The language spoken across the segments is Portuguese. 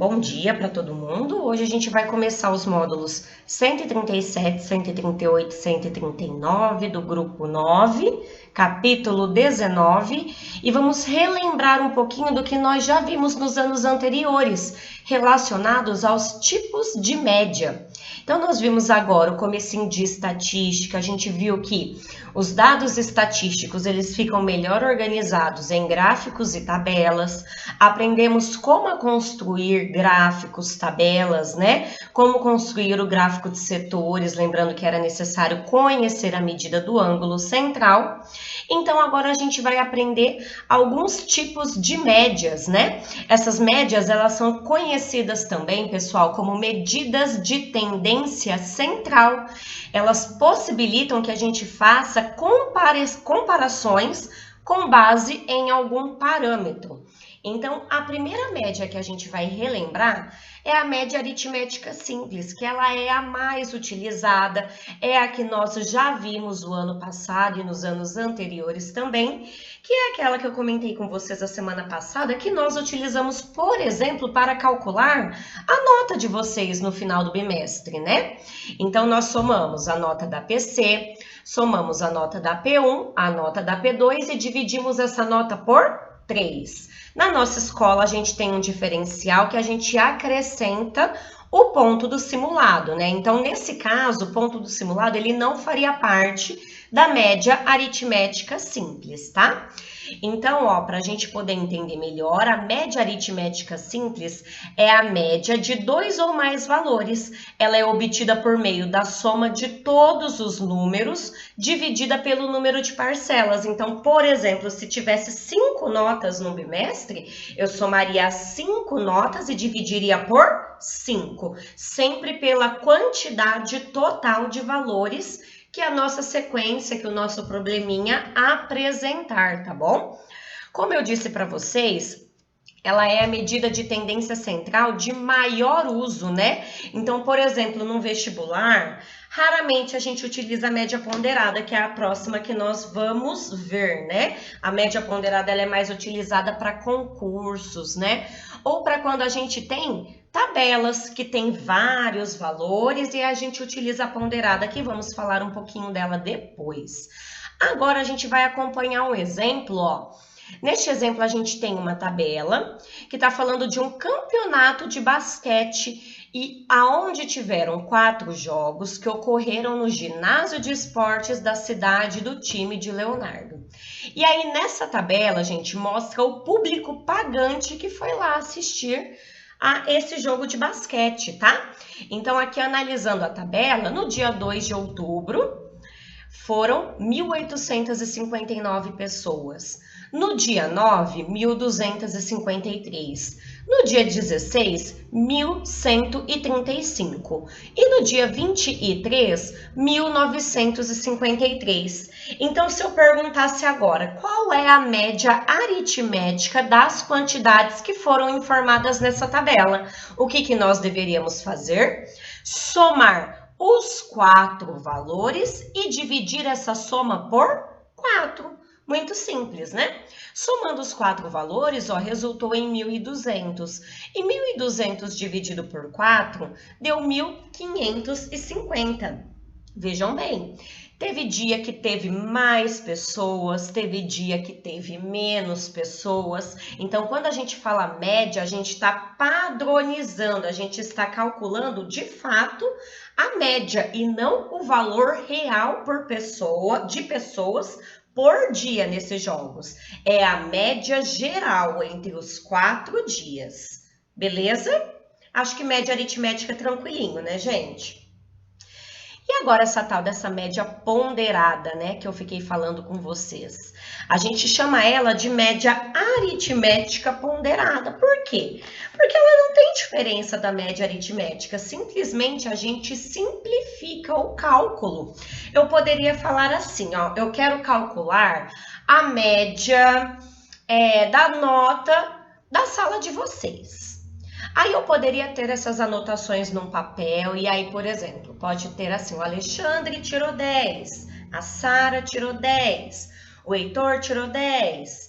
Bom dia para todo mundo. Hoje a gente vai começar os módulos 137, 138 e 139 do grupo 9, capítulo 19, e vamos relembrar um pouquinho do que nós já vimos nos anos anteriores, relacionados aos tipos de média. Então, nós vimos agora o comecinho de estatística, a gente viu que os dados estatísticos, eles ficam melhor organizados em gráficos e tabelas. Aprendemos como construir gráficos, tabelas, né? Como construir o gráfico de setores, lembrando que era necessário conhecer a medida do ângulo central. Então, agora a gente vai aprender alguns tipos de médias, né? Essas médias, elas são conhecidas também, pessoal, como medidas de tendência central. Elas possibilitam que a gente faça comparações com base em algum parâmetro. Então, a primeira média que a gente vai relembrar é a média aritmética simples, que ela é a mais utilizada, é a que nós já vimos o ano passado e nos anos anteriores também, que é aquela que eu comentei com vocês a semana passada, que nós utilizamos, por exemplo, para calcular a nota de vocês no final do bimestre, né? Então, nós somamos a nota da PC, somamos a nota da P1, a nota da P2 e dividimos essa nota por 3. Na nossa escola, a gente tem um diferencial que a gente acrescenta o ponto do simulado, né? Então, nesse caso, o ponto do simulado, ele não faria parte da média aritmética simples, tá? Então, ó, para a gente poder entender melhor, a média aritmética simples é a média de dois ou mais valores. Ela é obtida por meio da soma de todos os números dividida pelo número de parcelas. Então, por exemplo, se tivesse 5 notas no bimestre, eu somaria as 5 notas e dividiria por 5, sempre pela quantidade total de valores que a nossa sequência, que o nosso probleminha apresentar, tá bom? Como eu disse para vocês, ela é a medida de tendência central de maior uso, né? Então, por exemplo, num vestibular, raramente a gente utiliza a média ponderada, que é a próxima que nós vamos ver, né? A média ponderada ela é mais utilizada para concursos, né? Ou para quando a gente tem tabelas que tem vários valores e a gente utiliza a ponderada, que vamos falar um pouquinho dela depois. Agora a gente vai acompanhar um exemplo, ó. Neste exemplo a gente tem uma tabela que está falando de um campeonato de basquete e aonde tiveram 4 jogos que ocorreram no ginásio de esportes da cidade do time de Leonardo. E aí nessa tabela a gente mostra o público pagante que foi lá assistir a esse jogo de basquete, tá? Então, aqui analisando a tabela, no dia 2 de outubro, foram 1.859 pessoas. No dia 9, 1.253. No dia 16, 1.135. E no dia 23, 1.953. Então, se eu perguntasse agora, qual é a média aritmética das quantidades que foram informadas nessa tabela? O que nós deveríamos fazer? Somar os 4 valores e dividir essa soma por 4. Muito simples, né? Somando os 4 valores, ó, resultou em 1.200. E 1.200 dividido por 4 deu 1.550. Vejam bem, teve dia que teve mais pessoas, teve dia que teve menos pessoas. Então, quando a gente fala média, a gente está padronizando, a gente está calculando de fato a média e não o valor real por pessoa, de pessoas por dia nesses jogos. É a média geral entre os 4 dias. Beleza? Acho que média aritmética é tranquilinho, né, gente? E agora essa tal dessa média ponderada, né, que eu fiquei falando com vocês. A gente chama ela de média aritmética ponderada. Por quê? Porque ela não tem diferença da média aritmética, simplesmente a gente simplifica o cálculo. Eu poderia falar assim, ó, eu quero calcular a média da nota da sala de vocês. Aí eu poderia ter essas anotações num papel e aí, por exemplo, pode ter assim, o Alexandre tirou 10, a Sara tirou 10, o Heitor tirou 10,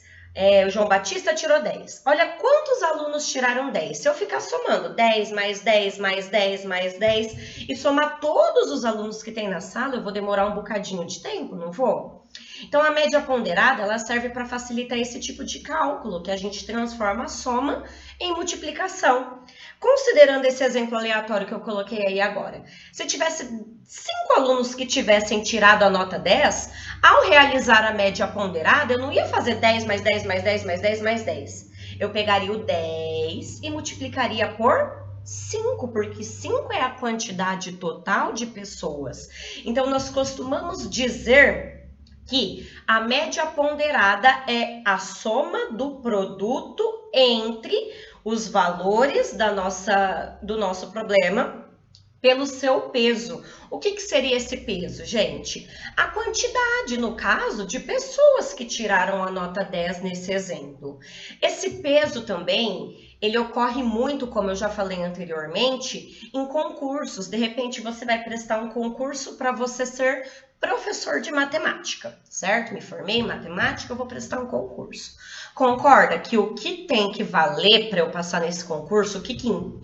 o João Batista tirou 10. Olha quantos alunos tiraram 10. Se eu ficar somando 10 mais 10 mais 10 mais 10 e somar todos os alunos que tem na sala, eu vou demorar um bocadinho de tempo, não vou? Então, a média ponderada, ela serve para facilitar esse tipo de cálculo, que a gente transforma a soma em multiplicação. Considerando esse exemplo aleatório que eu coloquei aí agora, se tivesse 5 alunos que tivessem tirado a nota 10, ao realizar a média ponderada, eu não ia fazer 10 mais 10 mais 10 mais 10 mais 10. Eu pegaria o 10 e multiplicaria por 5, porque 5 é a quantidade total de pessoas. Então, nós costumamos dizer que a média ponderada é a soma do produto entre os valores do nosso problema pelo seu peso. O que seria esse peso, gente? A quantidade, no caso, de pessoas que tiraram a nota 10 nesse exemplo. Esse peso também, ele ocorre muito, como eu já falei anteriormente, em concursos. De repente, você vai prestar um concurso para você ser professor de matemática, certo? Me formei em matemática, eu vou prestar um concurso. Concorda que o que tem que valer para eu passar nesse concurso, o que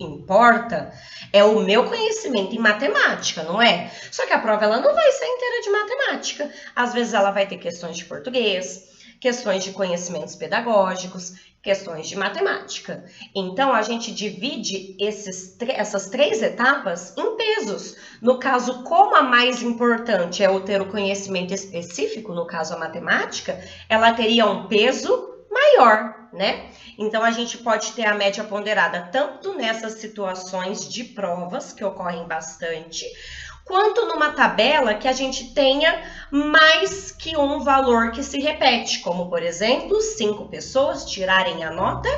importa é o meu conhecimento em matemática, não é? Só que a prova ela não vai ser inteira de matemática. Às vezes ela vai ter questões de português, questões de conhecimentos pedagógicos, questões de matemática. Então, a gente divide essas 3 etapas em pesos. No caso, como a mais importante é o ter o conhecimento específico, no caso a matemática, ela teria um peso maior, né? Então, a gente pode ter a média ponderada tanto nessas situações de provas, que ocorrem bastante, quanto numa tabela que a gente tenha mais que um valor que se repete, como, por exemplo, 5 pessoas tirarem a nota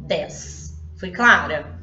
10. Fui clara?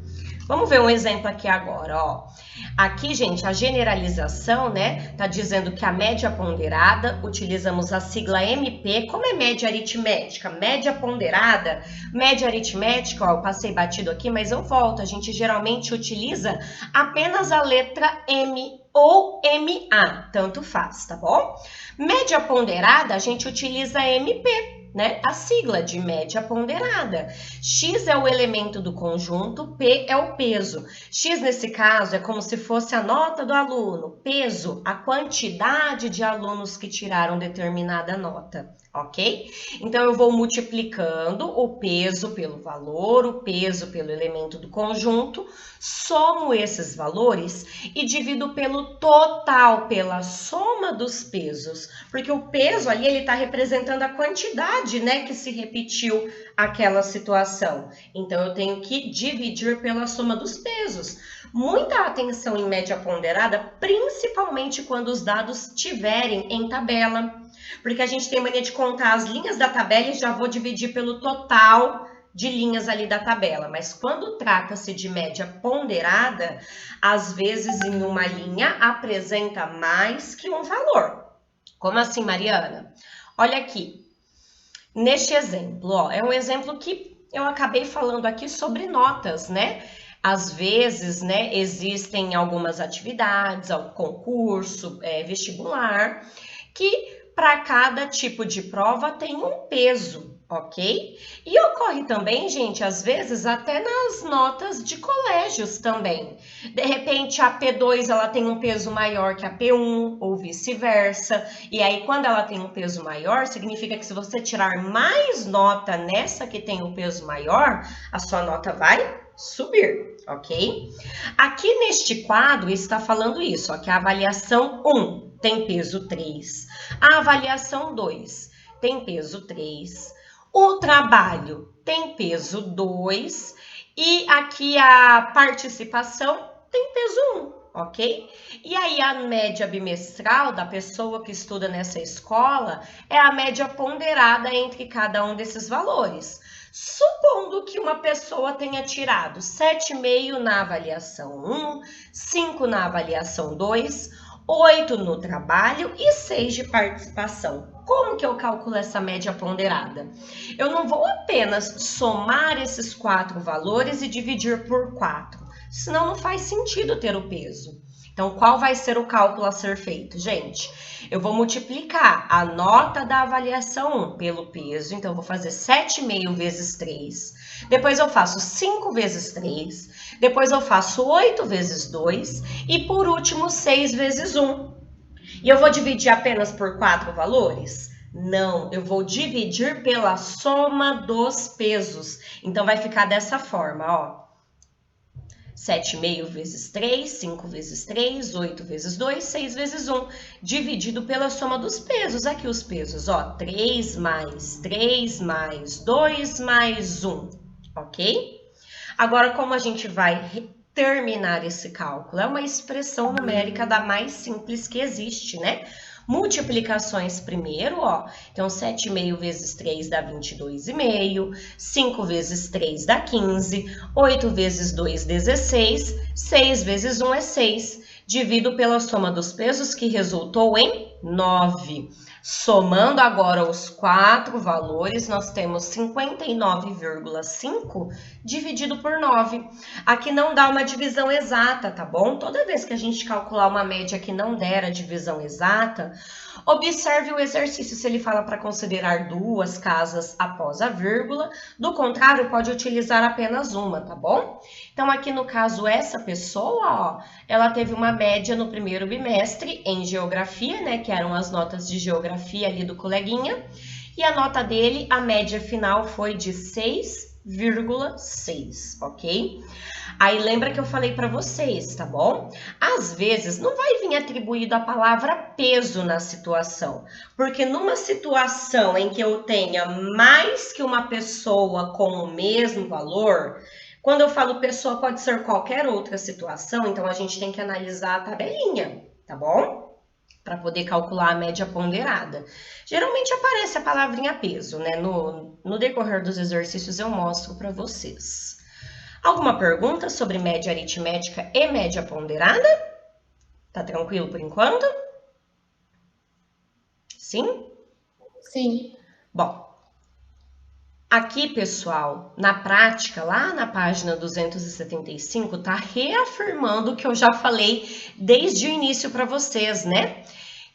Vamos ver um exemplo aqui agora, ó. Aqui, gente, a generalização, né, tá dizendo que a média ponderada, utilizamos a sigla MP, como é média aritmética? Média ponderada, média aritmética, ó, eu passei batido aqui, mas eu volto, a gente geralmente utiliza apenas a letra M ou MA, tanto faz, tá bom? Média ponderada, a gente utiliza MP, né? A sigla de média ponderada. X é o elemento do conjunto, P é o peso. X, nesse caso, é como se fosse a nota do aluno. Peso, a quantidade de alunos que tiraram determinada nota, ok? Então, eu vou multiplicando o peso pelo valor, o peso pelo elemento do conjunto, somo esses valores e divido pelo total, pela soma dos pesos, porque o peso ali, ele está representando a quantidade, né, que se repetiu aquela situação. Então, eu tenho que dividir pela soma dos pesos. Muita atenção em média ponderada, principalmente quando os dados estiverem em tabela, porque a gente tem mania de contar as linhas da tabela e já vou dividir pelo total de linhas ali da tabela, mas quando trata-se de média ponderada, às vezes em uma linha apresenta mais que um valor. Como assim, Mariana? Olha aqui, neste exemplo, ó, é um exemplo que eu acabei falando aqui sobre notas, né? Às vezes, né, existem algumas atividades, concurso, vestibular, que para cada tipo de prova tem um peso, ok? E ocorre também, gente, às vezes até nas notas de colégios também. De repente, a P2 ela tem um peso maior que a P1 ou vice-versa. E aí, quando ela tem um peso maior, significa que se você tirar mais nota nessa que tem um peso maior, a sua nota vai subir, ok? Aqui neste quadro está falando isso, ó, que a avaliação 1 tem peso 3, a avaliação 2 tem peso 3, o trabalho tem peso 2 e aqui a participação tem peso 1, ok? E aí a média bimestral da pessoa que estuda nessa escola é a média ponderada entre cada um desses valores. Supondo que uma pessoa tenha tirado 7,5 na avaliação 1, 5 na avaliação 2, 8 no trabalho e 6 de participação. Como que eu calculo essa média ponderada? Eu não vou apenas somar esses 4 valores e dividir por 4, senão não faz sentido ter o peso. Então, qual vai ser o cálculo a ser feito, gente? Eu vou multiplicar a nota da avaliação 1 pelo peso. Então, eu vou fazer 7,5 vezes 3. Depois, eu faço 5 vezes 3. Depois, eu faço 8 vezes 2. E, por último, 6 vezes 1. E eu vou dividir apenas por 4 valores? Não, eu vou dividir pela soma dos pesos. Então, vai ficar dessa forma, ó. 7,5 vezes 3, 5 vezes 3, 8 vezes 2, 6 vezes 1, dividido pela soma dos pesos. Aqui os pesos, ó, 3 mais 2 mais 1, ok? Agora, como a gente vai terminar esse cálculo? É uma expressão numérica da mais simples que existe, né? Multiplicações primeiro, ó. Então, 7,5 vezes 3 dá 22,5. 5 vezes 3 dá 15. 8 vezes 2, 16. 6 vezes 1 é 6. Divido pela soma dos pesos, que resultou em 9. Somando agora os 4 valores, nós temos 59,5 dividido por 9. Aqui não dá uma divisão exata, tá bom? Toda vez que a gente calcular uma média que não der a divisão exata, observe o exercício se ele fala para considerar 2 casas após a vírgula. Do contrário, pode utilizar apenas uma, tá bom? Então, aqui no caso, essa pessoa, ó, ela teve uma média no primeiro bimestre em geografia, né, que eram as notas de geografia ali do coleguinha, e a nota dele, a média final foi de 6,6, ok? Aí lembra que eu falei para vocês, tá bom? Às vezes não vai vir atribuído a palavra peso na situação, porque numa situação em que eu tenha mais que uma pessoa com o mesmo valor, quando eu falo pessoa pode ser qualquer outra situação, então a gente tem que analisar a tabelinha, tá bom? Para poder calcular a média ponderada. Geralmente aparece a palavrinha peso, né? No decorrer dos exercícios eu mostro para vocês. Alguma pergunta sobre média aritmética e média ponderada? Tá tranquilo por enquanto? Sim? Sim. Bom, aqui, pessoal, na prática, lá na página 275, tá reafirmando o que eu já falei desde o início para vocês, né?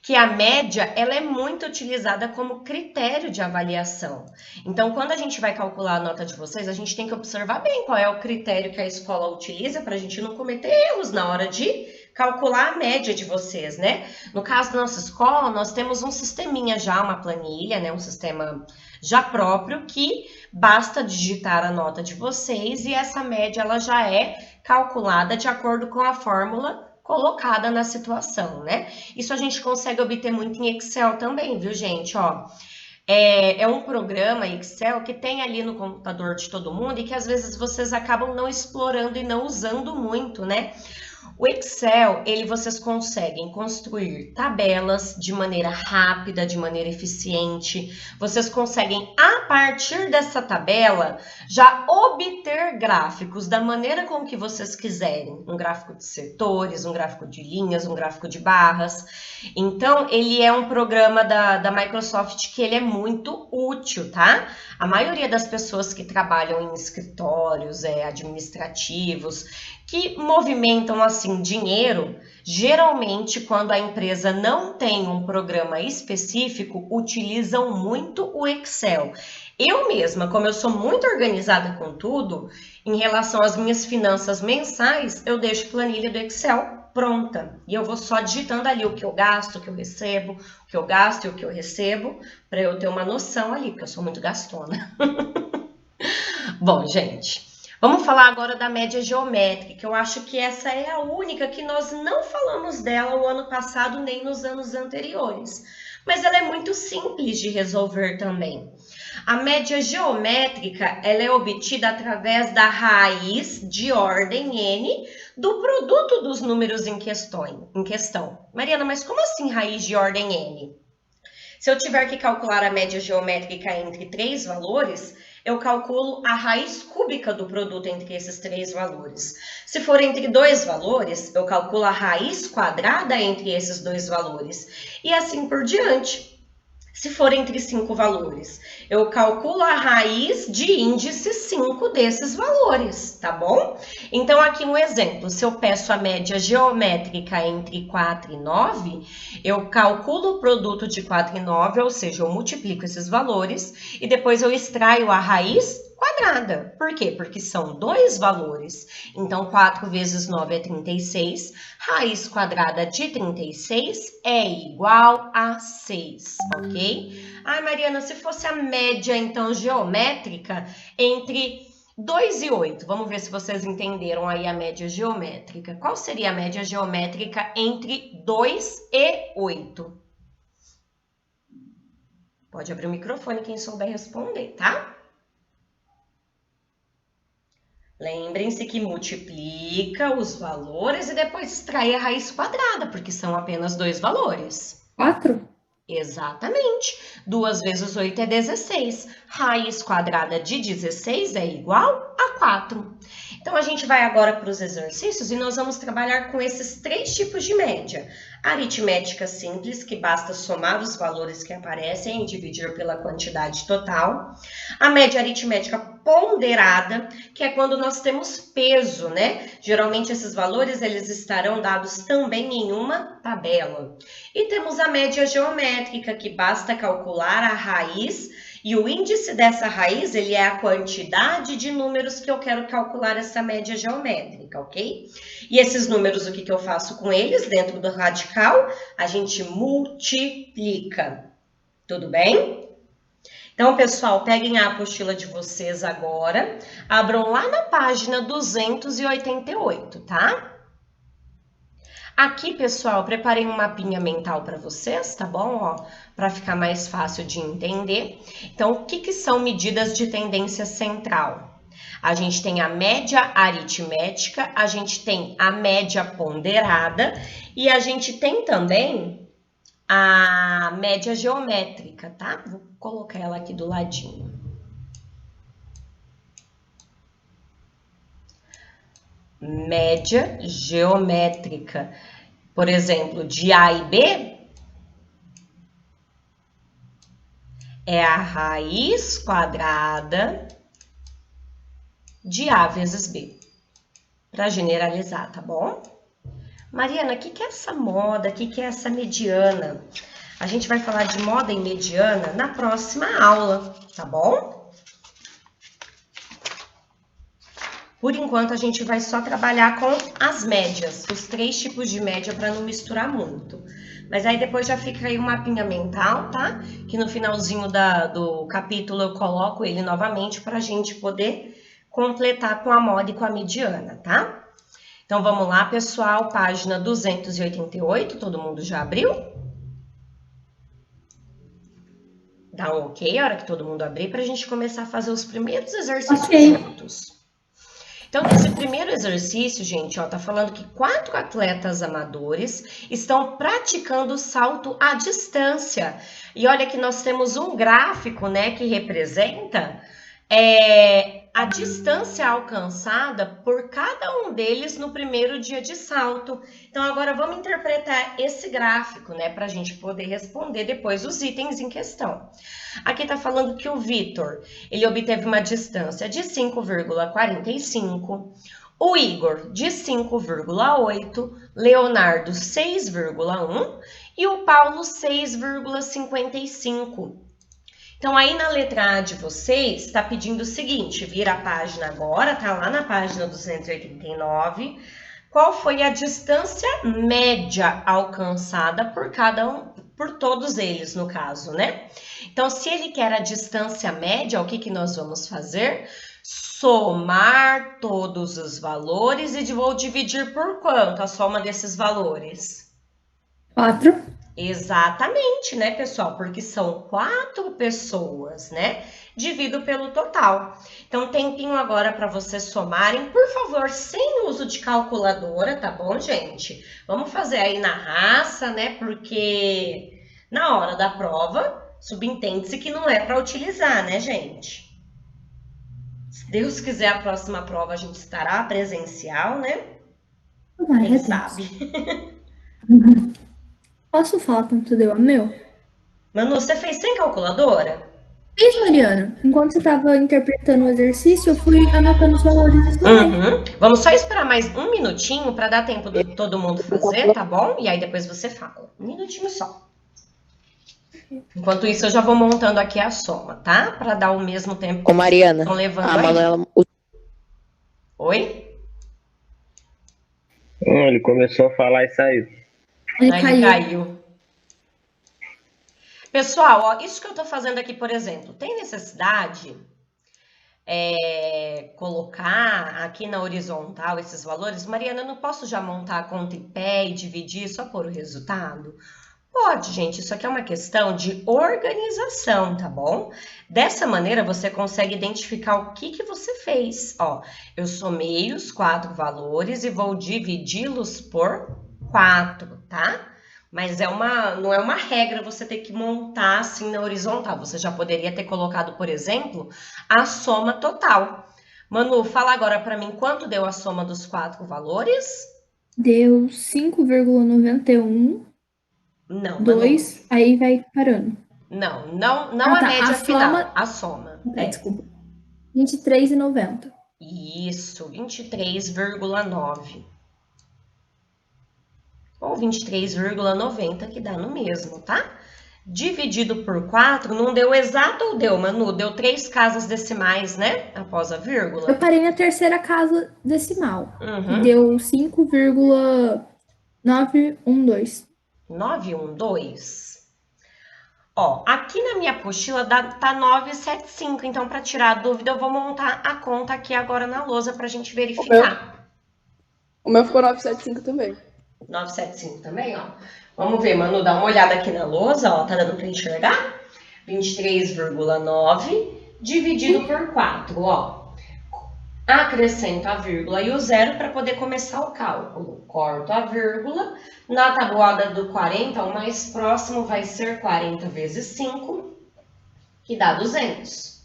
Que a média, ela é muito utilizada como critério de avaliação. Então, quando a gente vai calcular a nota de vocês, a gente tem que observar bem qual é o critério que a escola utiliza para a gente não cometer erros na hora de calcular a média de vocês, né? No caso da nossa escola, nós temos um sisteminha já, uma planilha, né? Um sistema já próprio que basta digitar a nota de vocês e essa média, ela já é calculada de acordo com a fórmula colocada na situação, né? Isso a gente consegue obter muito em Excel também, viu, gente? Ó, é um programa Excel que tem ali no computador de todo mundo e que às vezes vocês acabam não explorando e não usando muito, né? O Excel, vocês conseguem construir tabelas de maneira rápida, de maneira eficiente. Vocês conseguem, a partir dessa tabela, já obter gráficos da maneira com que vocês quiserem. Um gráfico de setores, um gráfico de linhas, um gráfico de barras. Então, ele é um programa da Microsoft que ele é muito útil, tá? A maioria das pessoas que trabalham em escritórios administrativos, que movimentam assim dinheiro, geralmente quando a empresa não tem um programa específico, utilizam muito o Excel. Eu mesma, como eu sou muito organizada com tudo, em relação às minhas finanças mensais, eu deixo planilha do Excel pronta. E eu vou só digitando ali o que eu gasto, o que eu recebo, o que eu gasto e o que eu recebo, para eu ter uma noção ali, porque eu sou muito gastona. Bom, gente, vamos falar agora da média geométrica, que eu acho que essa é a única que nós não falamos dela o ano passado nem nos anos anteriores. Mas ela é muito simples de resolver também. A média geométrica, ela é obtida através da raiz de ordem n do produto dos números em questão. Mariana, mas como assim raiz de ordem n? Se eu tiver que calcular a média geométrica entre 3 valores, eu calculo a raiz cúbica do produto entre esses 3 valores. Se for entre 2 valores, eu calculo a raiz quadrada entre esses 2 valores. E assim por diante. Se for entre 5 valores, eu calculo a raiz de índice 5 desses valores, tá bom? Então, aqui um exemplo, se eu peço a média geométrica entre 4 e 9, eu calculo o produto de 4 e 9, ou seja, eu multiplico esses valores e depois eu extraio a raiz quadrada. Por quê? Porque são dois valores. Então, 4 vezes 9 é 36. Raiz quadrada de 36 é igual a 6, ok? Ai, Mariana, se fosse a média, então, geométrica entre 2 e 8. Vamos ver se vocês entenderam aí a média geométrica. Qual seria a média geométrica entre 2 e 8? Pode abrir o microfone quem souber responder, tá? Lembrem-se que multiplica os valores e depois extrai a raiz quadrada, porque são apenas dois valores. 4? Exatamente. 2 vezes 8 é 16. Raiz quadrada de 16 é igual a 4. Então, a gente vai agora para os exercícios e nós vamos trabalhar com esses três tipos de média. A aritmética simples, que basta somar os valores que aparecem e dividir pela quantidade total. A média aritmética ponderada, que é quando nós temos peso, né? Geralmente, esses valores eles estarão dados também em uma tabela. E temos a média geométrica, que basta calcular a raiz e o índice dessa raiz, ele é a quantidade de números que eu quero calcular essa média geométrica, ok? E esses números, o que eu faço com eles? Dentro do radical, a gente multiplica. Tudo bem? Então, pessoal, peguem a apostila de vocês agora, abram lá na página 288, tá? Aqui, pessoal, preparei um mapinha mental para vocês, tá bom? Ó, para ficar mais fácil de entender. Então, o que são medidas de tendência central? A gente tem a média aritmética, a gente tem a média ponderada e a gente tem também a média geométrica, tá? Vou colocar ela aqui do ladinho. Média geométrica. Por exemplo, de A e B é a raiz quadrada de A vezes B. Para generalizar, tá bom? Mariana, o que é essa moda? O que é essa mediana? A gente vai falar de moda e mediana na próxima aula, tá bom? Por enquanto, a gente vai só trabalhar com as médias, os três tipos de média para não misturar muito. Mas aí depois já fica aí um mapinha mental, tá? Que no finalzinho do capítulo eu coloco ele novamente para a gente poder completar com a moda e com a mediana, tá? Então, vamos lá, pessoal, página 288, todo mundo já abriu? Dá um ok a hora que todo mundo abrir para a gente começar a fazer os primeiros exercícios juntos. Então, nesse primeiro exercício, gente, ó, tá falando que 4 atletas amadores estão praticando salto à distância. E olha que nós temos um gráfico, né, que representa a distância alcançada por cada um deles no primeiro dia de salto. Então, agora vamos interpretar esse gráfico, né, para a gente poder responder depois os itens em questão. Aqui está falando que o Vitor, ele obteve uma distância de 5,45, o Igor de 5,8, Leonardo 6,1 e o Paulo 6,55. Então, aí na letra A de vocês, está pedindo o seguinte, vira a página agora, tá lá na página 289, qual foi a distância média alcançada por cada um, por todos eles, no caso, né? Então, se ele quer a distância média, o que nós vamos fazer? Somar todos os valores e vou dividir por quanto a soma desses valores? 4. Exatamente, né, pessoal? Porque são 4 pessoas, né? Divido pelo total. Então, tempinho agora para vocês somarem. Por favor, sem uso de calculadora, tá bom, gente? Vamos fazer aí na raça, né? Porque na hora da prova, subentende-se que não é para utilizar, né, gente? Se Deus quiser, a próxima prova a gente estará presencial, né? Quem sabe? Posso falar quanto deu a meu? Manu, você fez sem calculadora? Fiz, Mariana. Enquanto você estava interpretando o exercício, eu fui anotando os valores também. Vamos só esperar mais um minutinho para dar tempo de todo mundo fazer, tá bom? E aí depois você fala. Um minutinho só. Enquanto isso, eu já vou montando aqui a soma, tá? Para dar o mesmo tempo que Ô, Mariana, estão levando a aí. Manuela... Oi? Ele começou a falar e saiu. Ele Ele caiu. caiu. Pessoal, ó, isso que eu tô fazendo aqui, por exemplo, tem necessidade colocar aqui na horizontal esses valores? Mariana, eu não posso já montar a conta em pé e dividir só por o resultado? Pode, gente, isso aqui é uma questão de organização, tá bom? Dessa maneira, você consegue identificar o que você fez. Ó, eu somei os 4 valores e vou dividi-los por 4, tá? Mas não é uma regra você ter que montar assim na horizontal. Você já poderia ter colocado, por exemplo, a soma total. Manu, fala agora para mim quanto deu a soma dos 4 valores? Deu 5,91. Não, Manu. 2, aí vai parando. Não Ah, a tá, média a final, soma- a soma. Desculpa. 23,90. Isso, 23,9. Ou 23,90, que dá no mesmo, tá? Dividido por 4, não deu exato ou deu, Manu? Deu 3 casas decimais, né? Após a Eu vírgula. parei na terceira casa decimal, que Uhum. deu 5,912. 912. Ó, aqui na minha apostila tá 975, então para tirar a dúvida eu vou montar a conta aqui agora na lousa pra gente verificar. O meu ficou 975 também. 975 também, ó. Vamos ver, Manu, dá uma olhada aqui na lousa, ó, tá dando pra enxergar? 23,9 dividido por 4, ó. Acrescento a vírgula e o zero para poder começar o cálculo. Corto a vírgula. Na tabuada do 40, o mais próximo vai ser 40 vezes 5, que dá 200.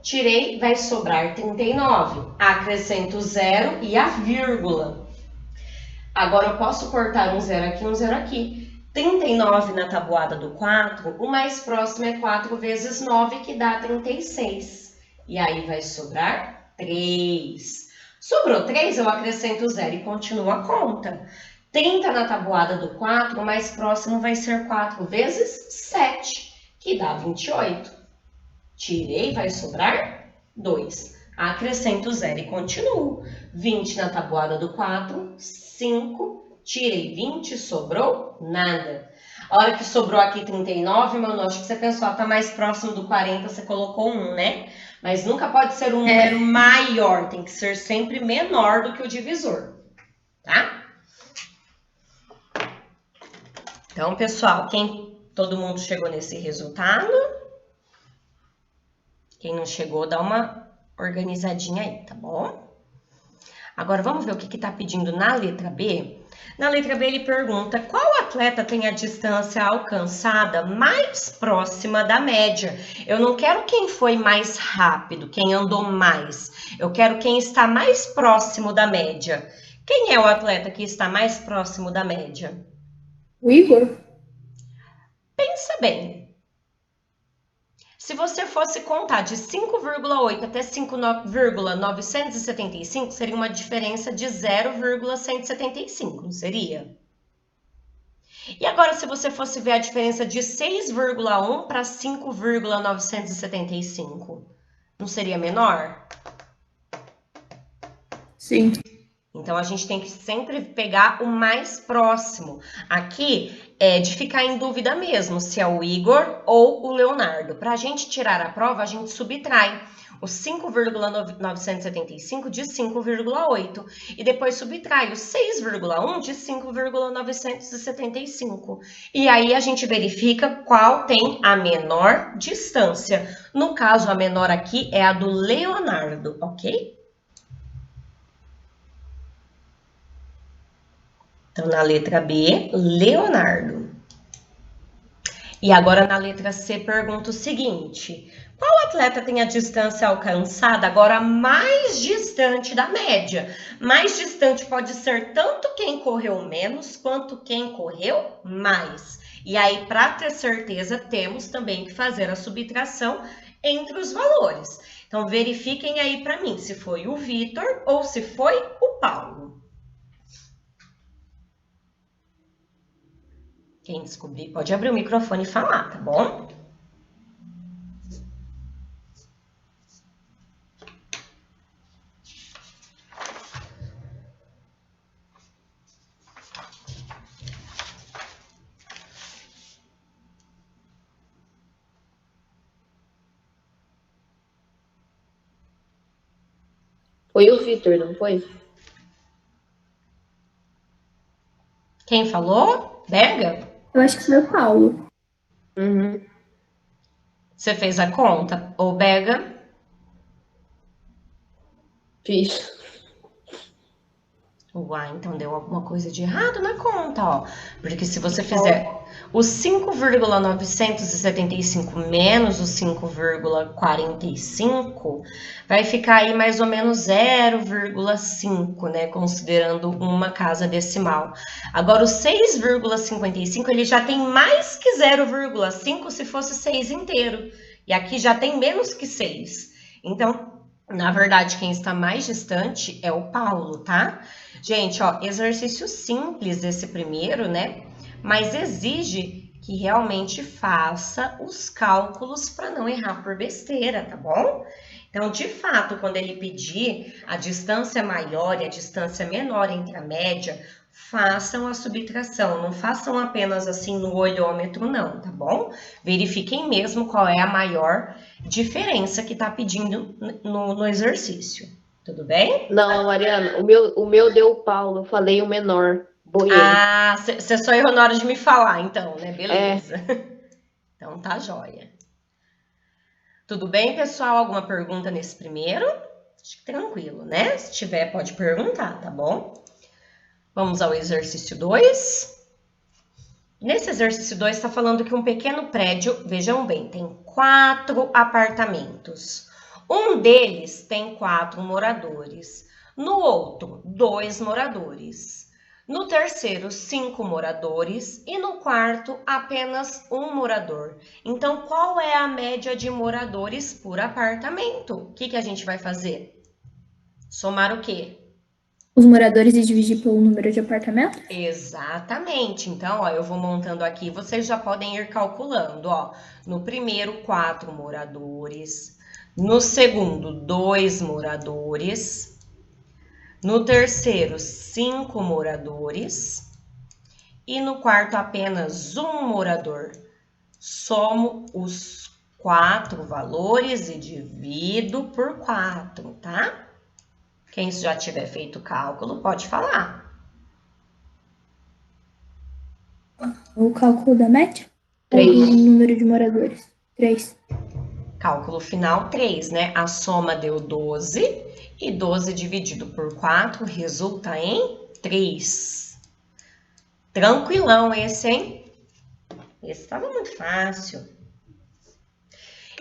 Tirei, vai sobrar 39. Acrescento o zero e a vírgula. Agora eu posso cortar um zero aqui e um zero aqui. 39 na tabuada do 4, o mais próximo é 4 vezes 9, que dá 36. E aí vai sobrar 3. Sobrou 3, eu acrescento o zero e continuo a conta. 30 na tabuada do 4, o mais próximo vai ser 4 vezes 7, que dá 28. Tirei, vai sobrar 2. Acrescento o zero e continuo. 20 na tabuada do 4, 5. Tirei 20, sobrou nada. A hora que sobrou aqui 39, Manu, acho que você pensou, tá mais próximo do 40, você colocou 1, né? Mas nunca pode ser um número maior, tem que ser sempre menor do que o divisor, tá? Então, pessoal, todo mundo chegou nesse resultado? Quem não chegou, dá uma organizadinha aí, tá bom? Agora, vamos ver o que está pedindo na letra B? Na letra B, ele pergunta qual atleta tem a distância alcançada mais próxima da média. Eu não quero quem foi mais rápido, quem andou mais. Eu quero quem está mais próximo da média. Quem é o atleta que está mais próximo da média? O Igor? Pensa bem. Se você fosse contar de 5,8 até 5,975, seria uma diferença de 0,175, não seria? E agora, se você fosse ver a diferença de 6,1 para 5,975, não seria menor? Sim. Então, a gente tem que sempre pegar o mais próximo. Aqui é de ficar em dúvida mesmo se é o Igor ou o Leonardo. Para a gente tirar a prova, a gente subtrai o 5,975 de 5,8 e depois subtrai o 6,1 de 5,975. E aí a gente verifica qual tem a menor distância. No caso, a menor aqui é a do Leonardo, ok? Então, na letra B, Leonardo. E agora, na letra C, pergunta o seguinte. Qual atleta tem a distância alcançada agora mais distante da média? Mais distante pode ser tanto quem correu menos, quanto quem correu mais. E aí, para ter certeza, temos também que fazer a subtração entre os valores. Então, verifiquem aí para mim se foi o Vitor ou se foi o Paulo. Quem descobrir pode abrir o microfone e falar, tá bom? Foi o Vitor, não foi? Quem falou? Berga? Eu acho que foi o Paulo. Uhum. Você fez a conta? Ou Berga? Fiz. Uai, então deu alguma coisa de errado na conta, ó. Porque se você fizer os 5,975 menos os 5,45, vai ficar aí mais ou menos 0,5, né? Considerando uma casa decimal. Agora, o 6,55, ele já tem mais que 0,5 se fosse 6 inteiro. E aqui já tem menos que 6. Então, na verdade, quem está mais distante é o Paulo, tá? Gente, ó, exercício simples esse primeiro, né? Mas exige que realmente faça os cálculos para não errar por besteira, tá bom? Então, de fato, quando ele pedir a distância maior e a distância menor entre a média, façam a subtração, não façam apenas assim no olhômetro, não, tá bom? Verifiquem mesmo qual é a maior diferença que está pedindo no exercício. Tudo bem? Não, Mariana, o meu deu o Paulo, eu falei o menor. Boiei. Ah, você só errou na hora de me falar, então, né? Beleza. Então tá jóia. Tudo bem, pessoal? Alguma pergunta nesse primeiro? Acho que tranquilo, né? Se tiver, pode perguntar, tá bom? Vamos ao exercício 2. Nesse exercício 2 está falando que um pequeno prédio, vejam bem, tem 4 apartamentos. Um deles tem 4 moradores, no outro, 2 moradores. No terceiro, 5 moradores e no quarto, apenas 1 morador. Então, qual é a média de moradores por apartamento? O que a gente vai fazer? Somar o quê? Os moradores e dividir pelo número de apartamentos? Exatamente. Então, ó, eu vou montando aqui, vocês já podem ir calculando, ó. No primeiro, 4 moradores. No segundo, 2 moradores. No terceiro, 5 moradores. E no quarto, apenas 1 morador. Somo os 4 valores e divido por 4, tá? Quem já tiver feito o cálculo, pode falar. O cálculo da média? Três. Ou do número de moradores? 3. Cálculo final 3, né? A soma deu 12 e 12 dividido por 4 resulta em 3. Tranquilão esse, hein? Esse estava muito fácil.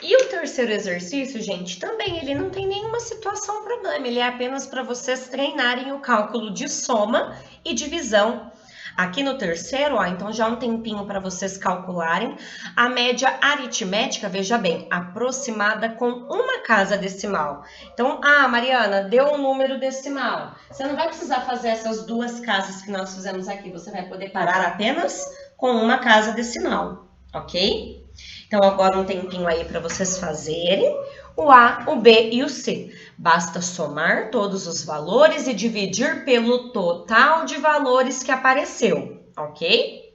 E o terceiro exercício, gente, também ele não tem nenhuma situação problema. Ele é apenas para vocês treinarem o cálculo de soma e divisão. Aqui no terceiro, ó, então já um tempinho para vocês calcularem a média aritmética, veja bem, aproximada com uma casa decimal. Então, Mariana, deu um número decimal. Você não vai precisar fazer essas duas casas que nós fizemos aqui, você vai poder parar apenas com uma casa decimal, ok? Então, agora um tempinho aí para vocês fazerem o A, o B e o C. Basta somar todos os valores e dividir pelo total de valores que apareceu, ok?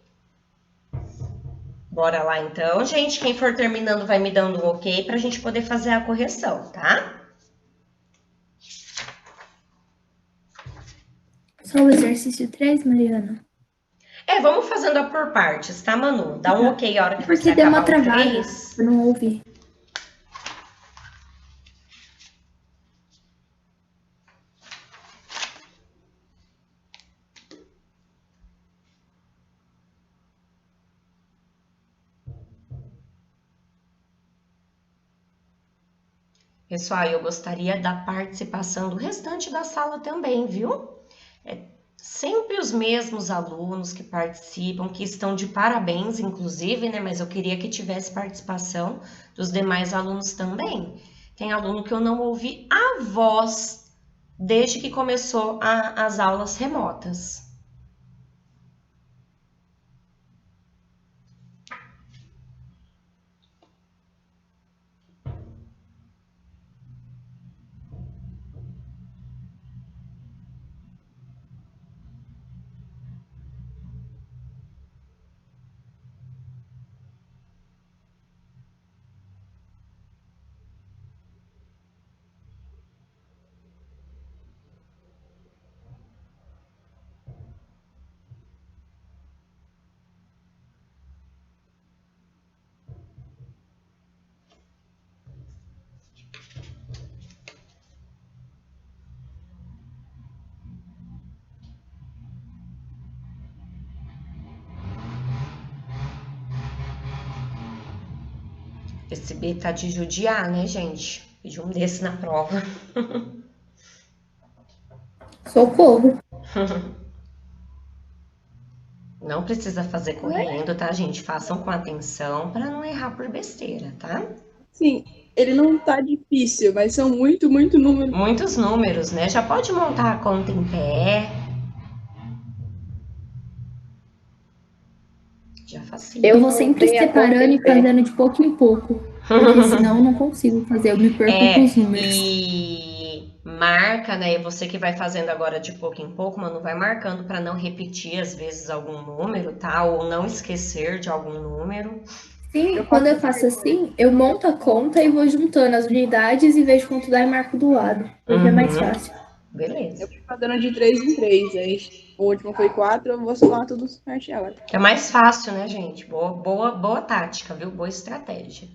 Bora lá então, gente. Quem for terminando vai me dando um ok para a gente poder fazer a correção, tá? Só o exercício 3, Mariana? Vamos fazendo por partes, tá, Manu? Dá um ok a hora que você Porque deu uma acabar o travada, 3. eu não ouvi. Pessoal, eu gostaria da participação do restante da sala também, viu? Sempre os mesmos alunos que participam, que estão de parabéns, inclusive, né? Mas eu queria que tivesse participação dos demais alunos também. Tem aluno que eu não ouvi a voz desde que começou as aulas remotas. Esse B tá de judiar, né, gente? Pedi um desse na prova. Socorro. Não precisa fazer correndo, tá, gente? Façam com atenção para não errar por besteira, tá? Sim, ele não tá difícil, mas são muito números. Muitos números, né? Já pode montar a conta em pé. Já facilita. Eu vou sempre montei a conta separando em e pé. fazendo de pouco em pouco. Porque senão eu não consigo fazer, eu me perco com os números. E marca, né? E você que vai fazendo agora de pouco em pouco, mano, vai marcando para não repetir às vezes algum número, tá? Ou não esquecer de algum número. Sim, quando eu faço assim, eu monto a conta e vou juntando as unidades e vejo quanto dá e marco do lado. Porque é mais fácil. Beleza. Eu fui fazendo de 3 em 3. Aí o último foi 4, eu vou somar tudo certinho agora. Que é mais fácil, né, gente? Boa tática, viu? Boa estratégia.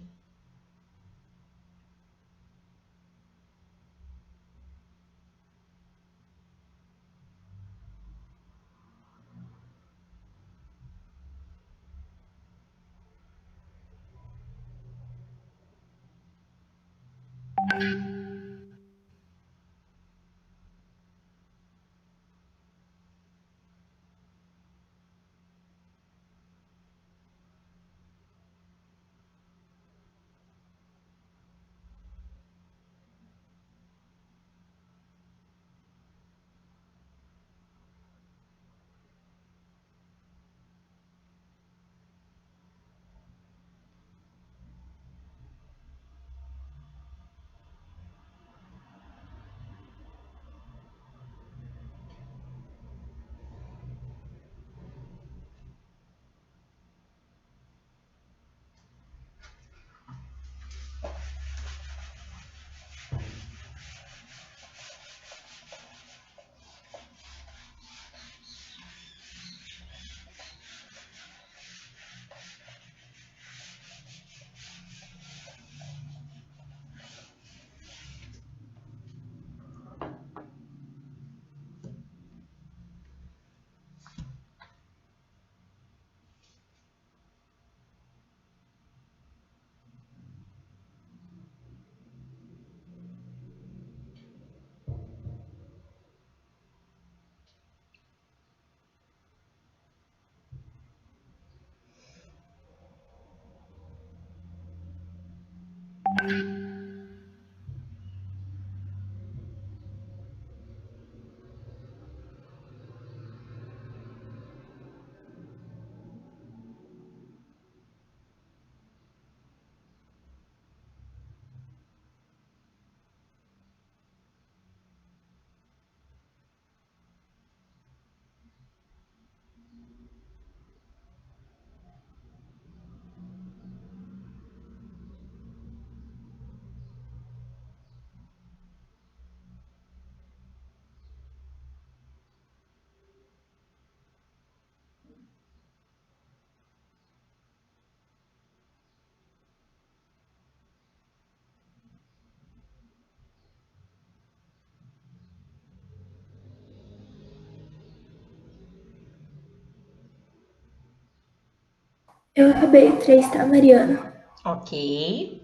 Eu acabei 3, tá, Mariana? Ok.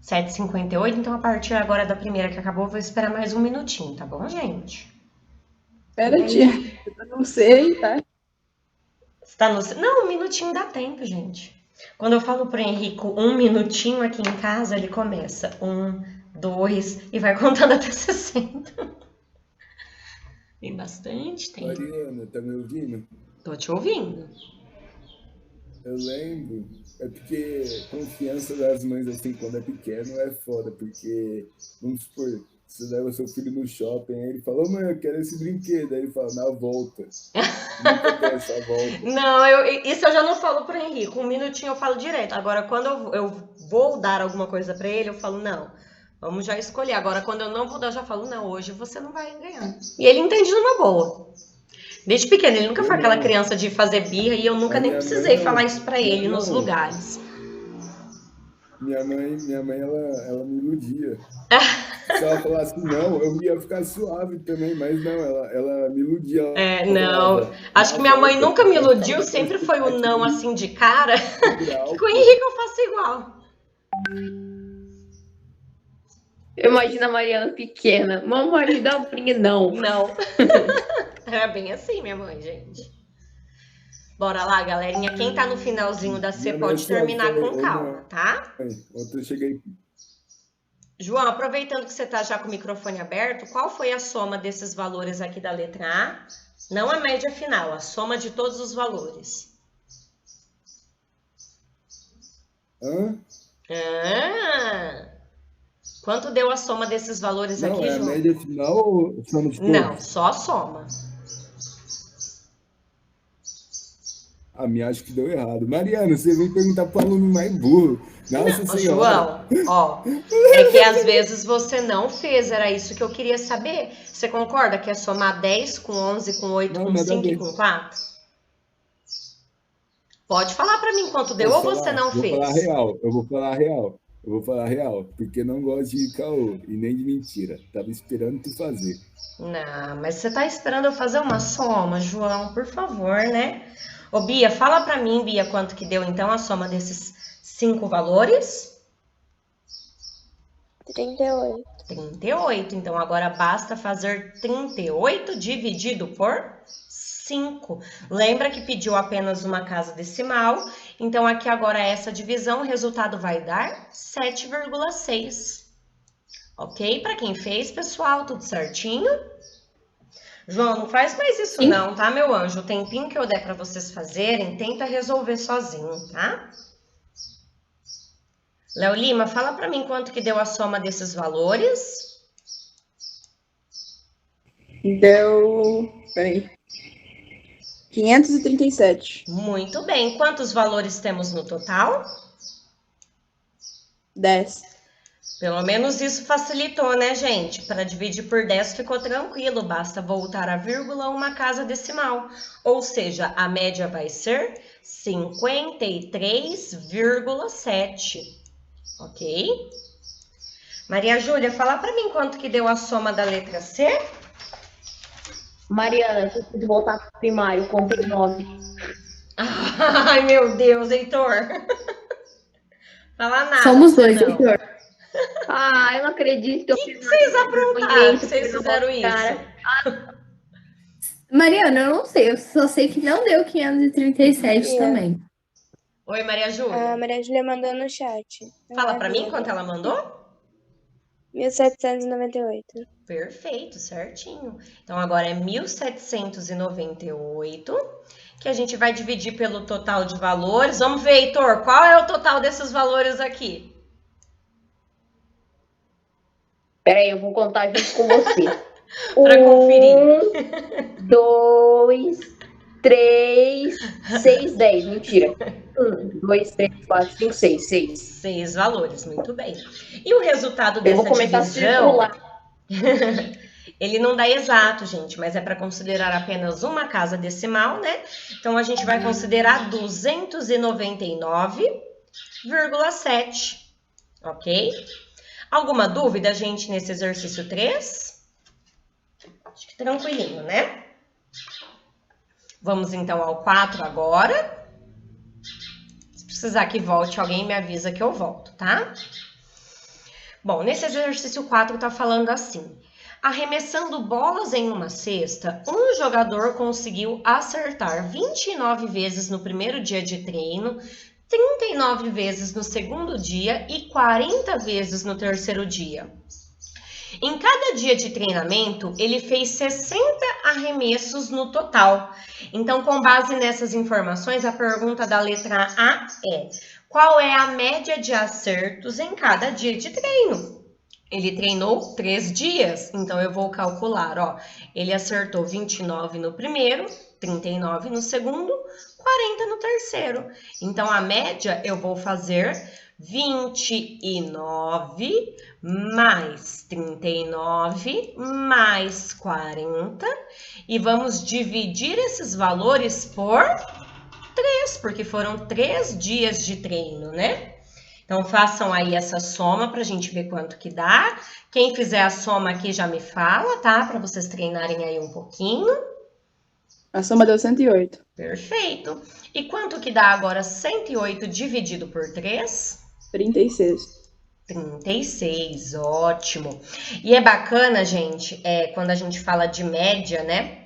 7h58, então a partir agora da primeira que acabou, eu vou esperar mais um minutinho, tá bom, gente? Pera, tia. Eu não sei, tá? Você tá no... Não, um minutinho dá tempo, gente. Quando eu falo pro Henrico 1 minutinho aqui em casa, ele começa 1, 2 e vai contando até 60. Tem bastante tempo. Mariana, tá me ouvindo? Tô te ouvindo. Eu lembro. É porque confiança das mães, assim, quando é pequeno, é foda. Porque, vamos supor, você leva seu filho no shopping, aí ele fala, ô mãe, eu quero esse brinquedo. Aí ele fala, na volta. Nunca tem essa volta. Não, isso eu já não falo pro Henrico. Um minutinho eu falo direto. Agora, quando eu vou dar alguma coisa pra ele, eu falo, não, vamos já escolher. Agora, quando eu não vou dar, eu já falo, não, hoje você não vai ganhar. E ele entende numa boa. Desde pequeno, ele nunca foi aquela criança de fazer birra e eu nunca nem precisei falar isso pra ele nos lugares. Minha mãe ela me iludia. Se ela falasse não, eu ia ficar suave também, mas não, ela me iludia. É, não. Acho que minha mãe nunca me iludiu, sempre foi o não assim de cara. Que com o Henrique eu faço igual. Eu imagino a Mariana pequena. Mamãe, me dá um brinquedo. Não. Não. Era bem assim, minha mãe, gente. Bora lá, galerinha. Quem tá no finalzinho da C pode terminar com calma, tá? Outra eu cheguei. João, aproveitando que você tá já com o microfone aberto, qual foi a soma desses valores aqui da letra A? Não a média final, a soma de todos os valores. Hã? Quanto deu a soma desses valores Não, aqui, é a João? média final ou soma de todos? Não, só a soma. Me acho que deu errado. Mariana, você vem perguntar pro aluno mais burro. Nossa Senhora. João, ó, é que às vezes você não fez, era isso que eu queria saber. Você concorda que é somar 10 com 11, com 8, Não, com nada 5 a e ver. com 4? Pode falar pra mim quanto deu ou você não Vou fez? falar real, eu vou falar real, porque não gosto de caô e nem de mentira. Tava esperando tu fazer. Não, mas você tá esperando eu fazer uma soma, João, por favor, né? Ô, Bia, fala pra mim, Bia, quanto que deu então a soma desses 5 valores? 38. 38. Então, agora basta fazer 38 dividido por 5. Lembra que pediu apenas uma casa decimal. Então, aqui agora essa divisão, o resultado vai dar 7,6. Ok? Para quem fez, pessoal, tudo certinho? João, não faz mais isso não, tá, meu anjo? O tempinho que eu der para vocês fazerem, tenta resolver sozinho, tá? Léo Lima, fala para mim quanto que deu a soma desses valores. Deu. Peraí. 537. Muito bem. Quantos valores temos no total? 10. Pelo menos isso facilitou, né, gente? Para dividir por 10 ficou tranquilo, basta voltar a vírgula uma casa decimal. Ou seja, a média vai ser 53,7. Ok? Maria Júlia, fala para mim quanto que deu a soma da letra C? Mariana, eu preciso voltar pro primário, contei 9. Ai, meu Deus, Heitor. Fala nada. Somos dois, não. Heitor. Eu não acredito que eu O que vocês aprontaram que vocês fizeram isso? Mariana, eu não sei. Eu só sei que não deu 537 também. Oi, Maria A Júlia. Maria Júlia mandou no chat. Fala pra mim quanto ela mandou? 1798. Perfeito, certinho. Então, agora é 1798, que a gente vai dividir pelo total de valores. Vamos ver, Heitor, qual é o total desses valores aqui? Peraí, eu vou contar junto com você. Pra conferir. 2, 3, 6, 10. Mentira. 1, 2, 3, 4, 5, 6. 6. 6 valores, muito bem. E o resultado Eu dessa vou começar a divisão, circular. ele não dá exato, gente, mas é para considerar apenas uma casa decimal, né? Então, a gente vai considerar 299,7, ok? Alguma dúvida, gente, nesse exercício 3? Acho que tranquilinho, né? Vamos, então, ao 4 agora. Se precisar que volte, alguém me avisa que eu volto, tá? Bom, nesse exercício 4 tá falando assim. Arremessando bolas em uma cesta, um jogador conseguiu acertar 29 vezes no primeiro dia de treino, 39 vezes no segundo dia e 40 vezes no terceiro dia. Em cada dia de treinamento, ele fez 60 arremessos no total. Então, com base nessas informações, a pergunta da letra A é: qual é a média de acertos em cada dia de treino? Ele treinou 3 dias, então eu vou calcular, ó. Ele acertou 29 no primeiro, 39 no segundo, 40 no terceiro. Então, a média eu vou fazer 29 mais 39 mais 40 e vamos dividir esses valores por 3, porque foram 3 dias de treino, né? Então, façam aí essa soma para a gente ver quanto que dá. Quem fizer a soma aqui já me fala, tá? Para vocês treinarem aí um pouquinho. A soma deu 108. Perfeito. E quanto que dá agora 108 dividido por 3? 36. 36, ótimo. E é bacana, gente, quando a gente fala de média, né?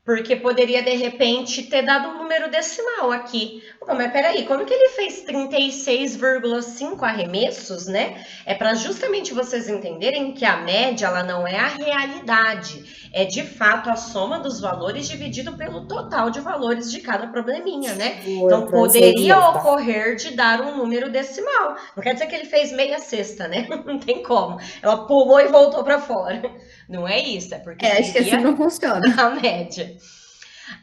Porque poderia, de repente, ter dado um número decimal aqui. Pô, mas peraí, como que ele fez 36,5 arremessos, né? É para justamente vocês entenderem que a média, ela não é a realidade. É, de fato, a soma dos valores dividido pelo total de valores de cada probleminha, né? Então, poderia ocorrer de dar um número decimal. Não quer dizer que ele fez meia cesta, né? Não tem como. Ela pulou e voltou para fora. Não é isso, é porque acho que assim não funciona. a média.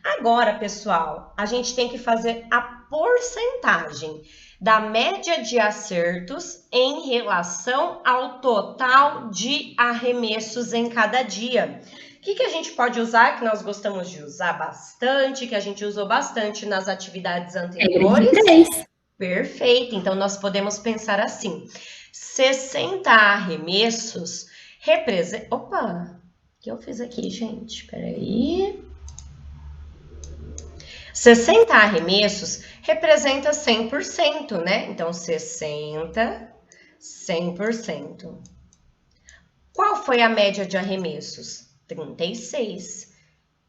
Agora, pessoal, a gente tem que fazer a porcentagem da média de acertos em relação ao total de arremessos em cada dia. O que a gente pode usar, que nós gostamos de usar bastante, que a gente usou bastante nas atividades anteriores? Perfeito, então nós podemos pensar assim, 60 arremessos representa... Opa, o que eu fiz aqui, gente? Peraí. 60 arremessos representa 100%, né? Então, 60, 100%. Qual foi a média de arremessos? 36.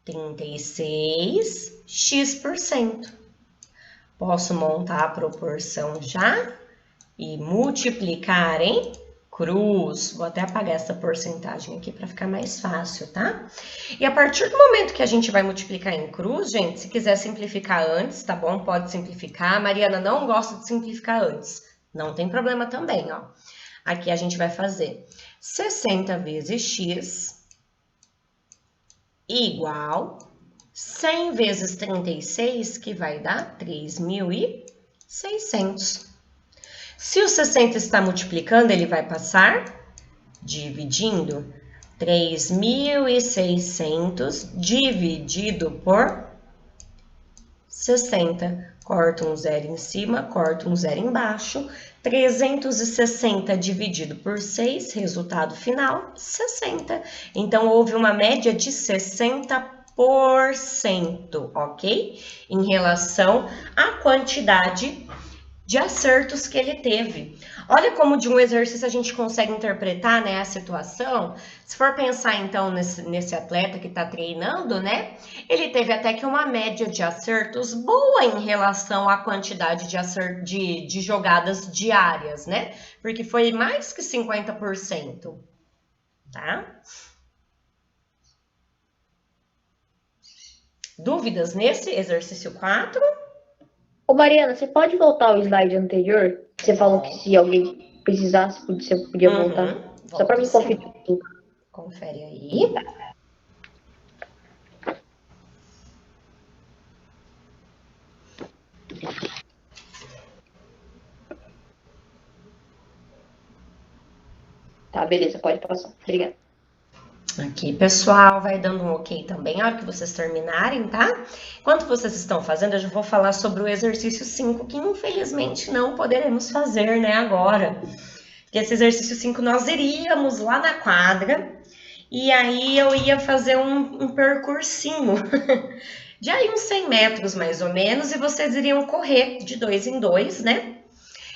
36x%. Posso montar a proporção já e multiplicar em cruz. Vou até apagar essa porcentagem aqui para ficar mais fácil, tá? E a partir do momento que a gente vai multiplicar em cruz, gente, se quiser simplificar antes, tá bom? Pode simplificar. A Mariana não gosta de simplificar antes. Não tem problema também, ó. Aqui a gente vai fazer 60 vezes x igual 100 vezes 36, que vai dar 3.600. Se o 60 está multiplicando, ele vai passar dividindo 3.600 dividido por 60. Corta um zero em cima, corta um zero embaixo. 360 dividido por 6, resultado final, 60. Então, houve uma média de 60%, ok? Em relação à quantidade de acertos que ele teve. Olha como de um exercício a gente consegue interpretar, né, a situação. Se for pensar, então, nesse atleta que está treinando, né, ele teve até que uma média de acertos boa em relação à quantidade de jogadas diárias, né? Porque foi mais que 50%, tá? Dúvidas nesse exercício 4? Ô, Mariana, você pode voltar ao slide anterior? Você falou que se alguém precisasse, você podia voltar. Só para me conferir. Confere aí. Tá, beleza, pode passar. Obrigada. Aqui, pessoal, vai dando um ok também, a hora que vocês terminarem, tá? Enquanto vocês estão fazendo, eu já vou falar sobre o exercício 5, que infelizmente não poderemos fazer, né, agora. Porque esse exercício 5 nós iríamos lá na quadra, e aí eu ia fazer um percursinho de aí uns 100 metros, mais ou menos, e vocês iriam correr de 2 em 2, né?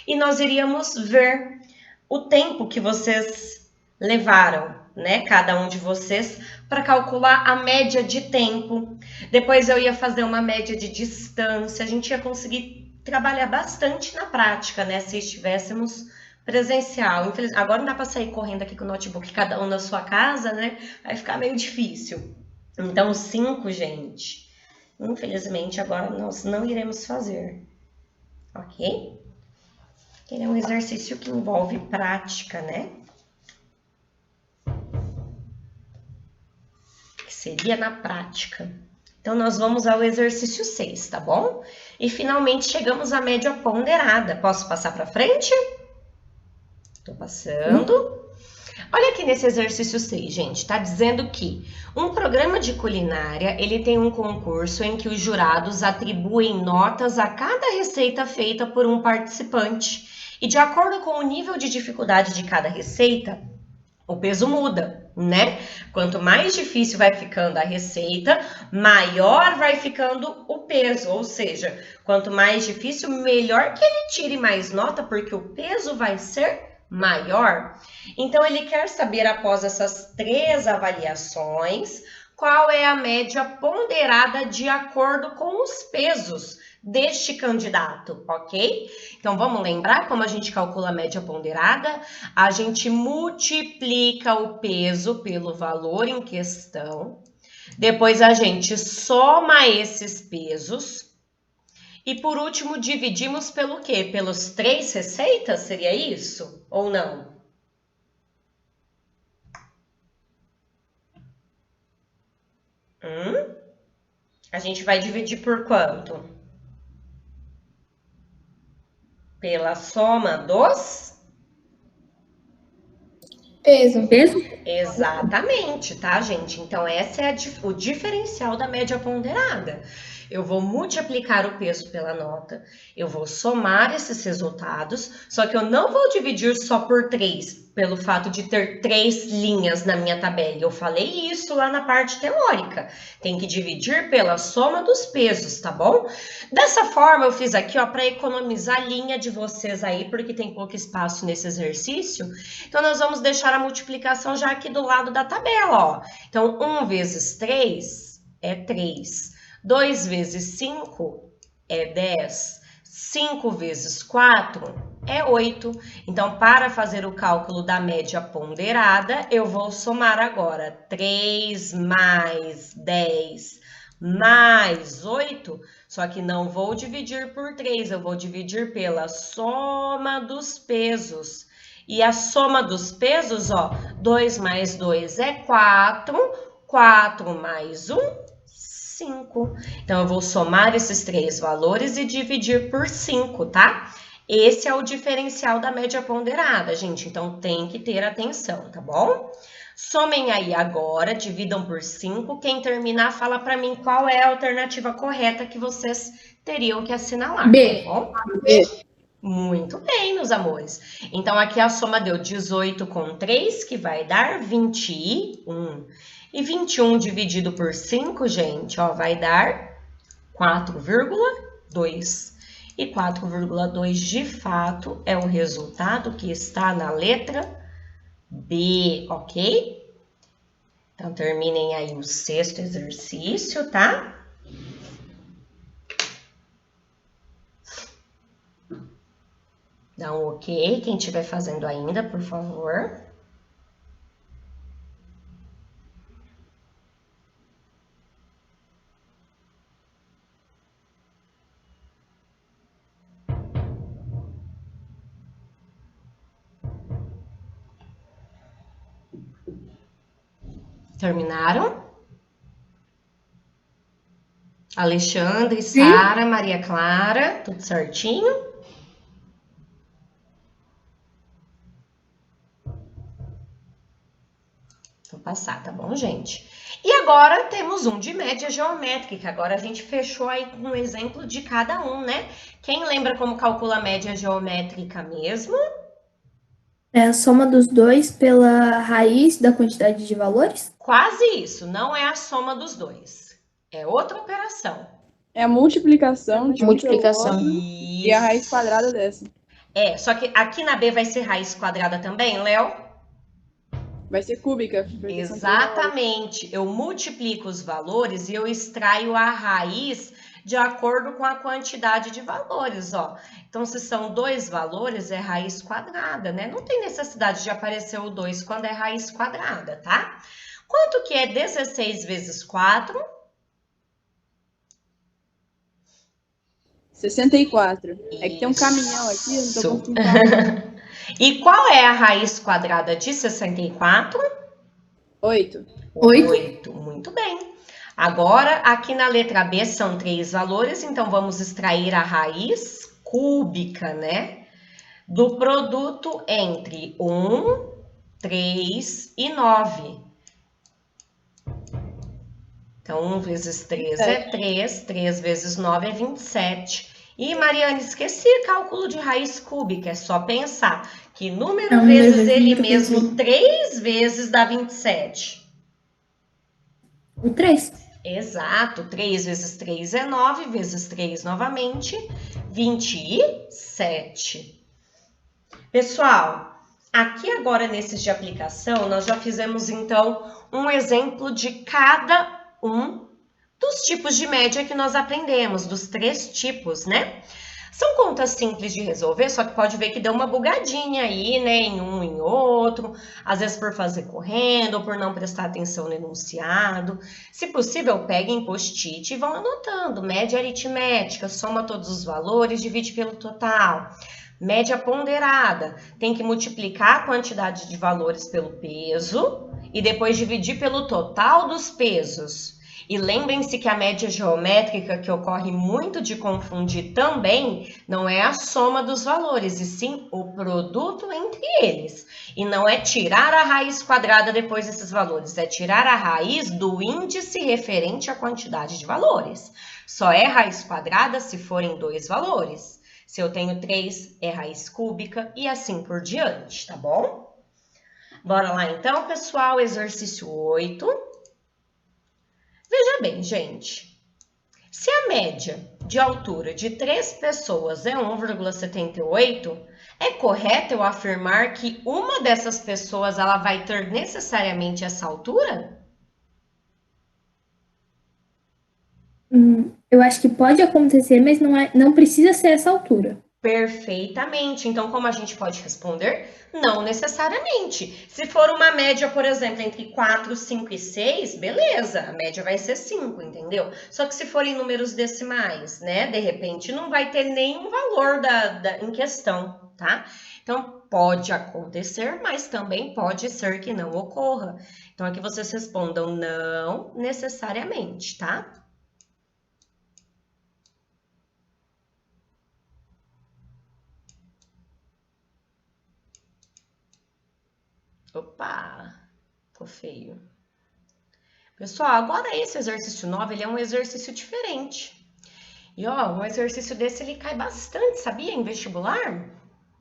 E nós iríamos ver o tempo que vocês levaram né, cada um de vocês, para calcular a média de tempo. Depois eu ia fazer uma média de distância. A gente ia conseguir trabalhar bastante na prática, né, se estivéssemos presencial. Infelizmente, agora não dá para sair correndo aqui com o notebook, cada um na sua casa, né? Vai ficar meio difícil. Então, 5, gente, infelizmente, agora nós não iremos fazer. Ok? Ele é um exercício que envolve prática, né? Que seria na prática. Então, nós vamos ao exercício 6, tá bom? E, finalmente, chegamos à média ponderada. Posso passar para frente? Tô passando. Olha aqui nesse exercício 6, gente. Tá dizendo que um programa de culinária, ele tem um concurso em que os jurados atribuem notas a cada receita feita por um participante. E de acordo com o nível de dificuldade de cada receita, o peso muda, né? Quanto mais difícil vai ficando a receita, maior vai ficando o peso. Ou seja, quanto mais difícil, melhor que ele tire mais nota, porque o peso vai ser maior. Então, ele quer saber, após essas 3 avaliações, qual é a média ponderada de acordo com os pesos deste candidato, ok? Então, vamos lembrar como a gente calcula a média ponderada? A gente multiplica o peso pelo valor em questão, depois a gente soma esses pesos e, por último, dividimos pelo quê? Pelos 3 receitas? Seria isso? Ou não? A gente vai dividir por quanto? Pela soma dos Peso. Exatamente, tá, gente? Então, esse é o diferencial da média ponderada. Eu vou multiplicar o peso pela nota, eu vou somar esses resultados, só que eu não vou dividir só por 3, pelo fato de ter 3 linhas na minha tabela. Eu falei isso lá na parte teórica. Tem que dividir pela soma dos pesos, tá bom? Dessa forma, eu fiz aqui, ó, para economizar a linha de vocês aí, porque tem pouco espaço nesse exercício. Então, nós vamos deixar a multiplicação já aqui do lado da tabela, ó. Então, 1 vezes 3 é 3. 2 vezes 5 é 10. 5 vezes 4 é 8. Então, para fazer o cálculo da média ponderada, eu vou somar agora 3 mais 10 mais 8, só que não vou dividir por 3, eu vou dividir pela soma dos pesos. E a soma dos pesos, ó, 2 mais 2 é 4, 4 mais 1, 5. Então, eu vou somar esses 3 valores e dividir por 5, tá? Esse é o diferencial da média ponderada, gente. Então, tem que ter atenção, tá bom? Somem aí agora, dividam por 5. Quem terminar, fala para mim qual é a alternativa correta que vocês teriam que assinalar, B. tá bom? B. Muito bem, meus amores. Então, aqui a soma deu 18 com 3, que vai dar 21. E 21 dividido por 5, gente, ó, vai dar 4,2. E 4,2 de fato é o resultado que está na letra B, ok? Então, terminem aí o 6º exercício, tá? Dá um ok, quem estiver fazendo ainda, por favor. Terminaram? Alexandre, Sara, Maria Clara, tudo certinho? Vou passar, tá bom, gente? E agora temos um de média geométrica. Agora a gente fechou aí com um exemplo de cada um, né? Quem lembra como calcula a média geométrica mesmo? É a soma dos dois pela raiz da quantidade de valores? Quase isso, não é a soma dos dois. É outra operação. É a multiplicação de Multiplicação. um pelo outro e a raiz quadrada dessa. É, só que aqui na B vai ser raiz quadrada também, Léo? Vai ser cúbica. Porque são 3 valores. Exatamente. Eu multiplico os valores e eu extraio a raiz de acordo com a quantidade de valores, ó. Então, se são 2 valores, é raiz quadrada, né? Não tem necessidade de aparecer o 2 quando é raiz quadrada, tá? Quanto que é 16 vezes 4? 64. É que tem um caminhão aqui, eu não tô Isso. conseguindo falar. E qual é a raiz quadrada de 64? 8. 8. Muito bem. Agora, aqui na letra B são 3 valores, então vamos extrair a raiz cúbica, né? Do produto entre 1, 3 e 9. Então, 1 vezes 3 é 3, 3 vezes 9 é 27. E, Mariana, esqueci cálculo de raiz cúbica, é só pensar que número vezes ele mesmo 3 vezes dá 27. O 3. Exato, 3 vezes 3 é 9, vezes 3 novamente, 27. Pessoal, aqui agora nesses de aplicação, nós já fizemos então um exemplo de cada um dos tipos de média que nós aprendemos, dos 3 tipos, né? São contas simples de resolver, só que pode ver que deu uma bugadinha aí, né, em um e em outro, às vezes por fazer correndo ou por não prestar atenção no enunciado. Se possível, peguem post-it e vão anotando. Média aritmética, soma todos os valores, divide pelo total. Média ponderada, tem que multiplicar a quantidade de valores pelo peso e depois dividir pelo total dos pesos. E lembrem-se que a média geométrica, que ocorre muito de confundir também, não é a soma dos valores, e sim o produto entre eles. E não é tirar a raiz quadrada depois desses valores, é tirar a raiz do índice referente à quantidade de valores. Só é raiz quadrada se forem 2 valores. Se eu tenho 3, é raiz cúbica e assim por diante, tá bom? Bora lá então, pessoal, exercício 8. Veja bem, gente, se a média de altura de 3 pessoas é 1,78, é correto eu afirmar que uma dessas pessoas ela vai ter necessariamente essa altura? Eu acho que pode acontecer, mas não precisa ser essa altura. Perfeitamente. Então, como a gente pode responder? Não necessariamente. Se for uma média, por exemplo, entre 4, 5 e 6, beleza, a média vai ser 5, entendeu? Só que se for em números decimais, né, de repente não vai ter nenhum valor em questão, tá? Então, pode acontecer, mas também pode ser que não ocorra. Então, aqui vocês respondam não necessariamente, tá? Opa, ficou feio. Pessoal, agora esse exercício 9, ele é um exercício diferente. E ó, um exercício desse, ele cai bastante, sabia? Em vestibular,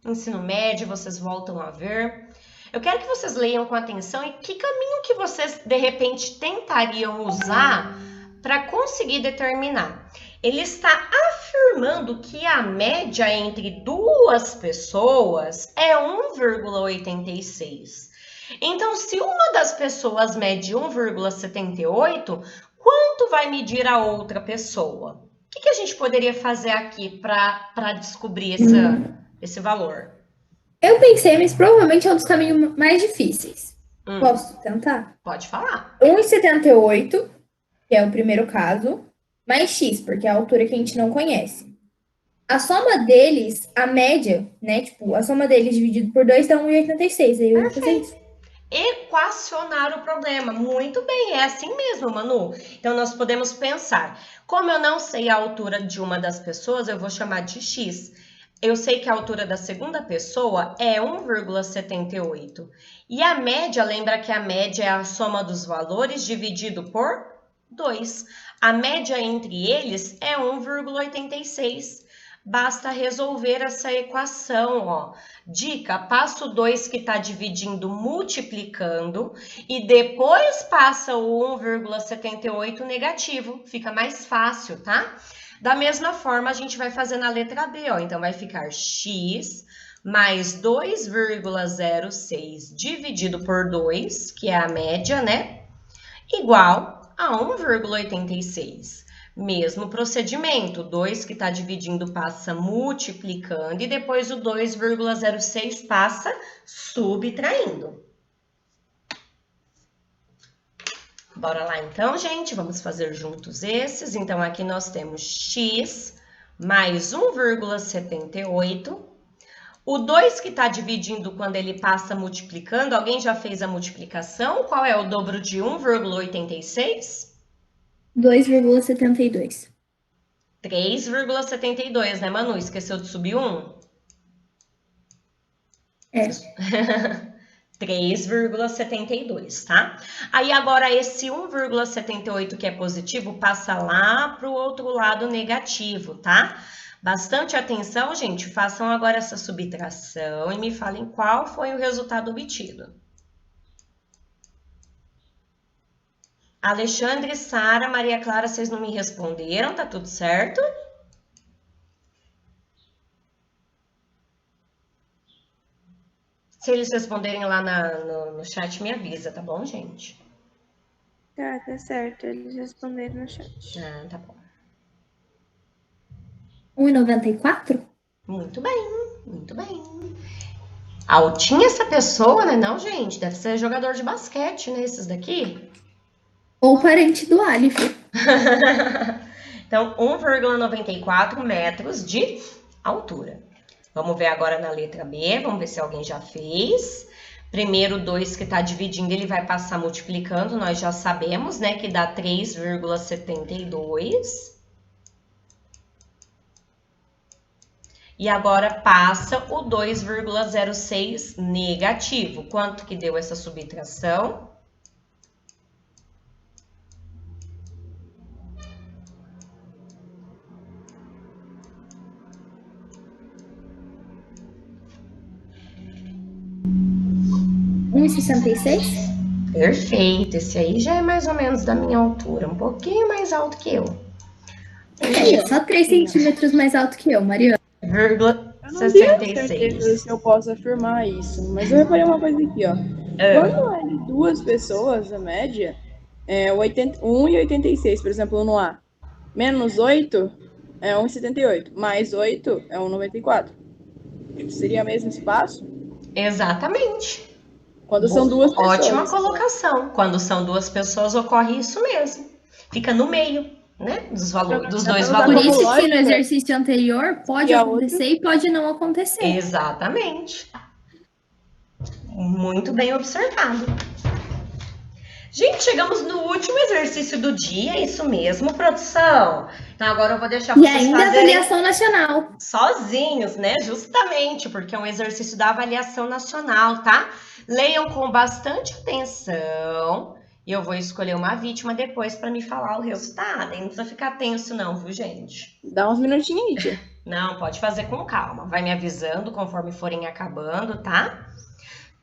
ensino médio, vocês voltam a ver. Eu quero que vocês leiam com atenção e que caminho que vocês, de repente, tentariam usar para conseguir determinar. Ele está afirmando que a média entre 2 pessoas é 1,86. Então, se uma das pessoas mede 1,78, quanto vai medir a outra pessoa? O que a gente poderia fazer aqui para descobrir esse valor? Eu pensei, mas provavelmente é um dos caminhos mais difíceis. Posso tentar? Pode falar. 1,78, que é o primeiro caso, mais x, porque é a altura que a gente não conhece. A soma deles, a média, né? Tipo, a soma deles dividido por 2 dá 1,86. Aí eu vou fazer isso. Equacionar o problema. Muito bem, é assim mesmo, Manu. Então, nós podemos pensar, como eu não sei a altura de uma das pessoas, eu vou chamar de x. Eu sei que a altura da segunda pessoa é 1,78. E a média, lembra que a média é a soma dos valores dividido por 2. A média entre eles é 1,86. Basta resolver essa equação, ó. Dica, passa o 2 que está dividindo multiplicando e depois passa o 1,78 negativo. Fica mais fácil, tá? Da mesma forma, a gente vai fazer na letra B, ó. Então, vai ficar x mais 2,06 dividido por 2, que é a média, né? Igual a 1,86. Mesmo procedimento, 2 que está dividindo passa multiplicando e depois o 2,06 passa subtraindo. Bora lá então, gente, vamos fazer juntos esses. Então, aqui nós temos x mais 1,78. O 2 que está dividindo quando ele passa multiplicando, alguém já fez a multiplicação? Qual é o dobro de 1,86? 2,72. 3,72, né, Manu? Esqueceu de subir 1? É. 3,72, tá? Aí agora esse 1,78 que é positivo passa lá para o outro lado negativo, tá? Bastante atenção, gente. Façam agora essa subtração e me falem qual foi o resultado obtido. Alexandre, Sara, Maria Clara, vocês não me responderam, tá tudo certo? Se eles responderem lá no chat, me avisa, tá bom, gente? Tá certo. Eles responderam no chat. Ah, tá bom. 1,94? Muito bem, muito bem. Altinha essa pessoa, né? Não, gente, deve ser jogador de basquete, né? Esses daqui. Ou parente do Alif. Então, 1,94 metros de altura. Vamos ver agora na letra B, vamos ver se alguém já fez. Primeiro, 2 que está dividindo, ele vai passar multiplicando, nós já sabemos, né, que dá 3,72. E agora passa o 2,06 negativo. Quanto que deu essa subtração? Perfeito, esse aí já é mais ou menos da minha altura, um pouquinho mais alto que eu. É, só 3 centímetros mais alto que eu, Mariana. Eu não tenho certeza 66. se eu posso afirmar isso, mas eu reparei uma coisa aqui, ó. Quando é de duas pessoas, a média, é 1,86, por exemplo, no A. Menos 8 é 1,78. Mais 8 é 1,94. Seria o mesmo espaço? Exatamente. Quando são duas pessoas. Ótima colocação. Quando são duas pessoas, ocorre isso mesmo. Fica no meio, né? Dos dois Por valores. isso que no exercício anterior pode E a acontecer e pode não acontecer. Exatamente. Muito bem observado. Gente, chegamos no último exercício do dia, isso mesmo, produção. Então agora eu vou deixar E vocês ainda a fazerem avaliação nacional. sozinhos, né? Justamente, porque é um exercício da avaliação nacional, tá? Leiam com bastante atenção e eu vou escolher uma vítima depois para me falar o resultado. Não precisa ficar tenso não, viu, gente? Dá uns minutinhos aí, tia. Não, pode fazer com calma. Vai me avisando conforme forem acabando, tá?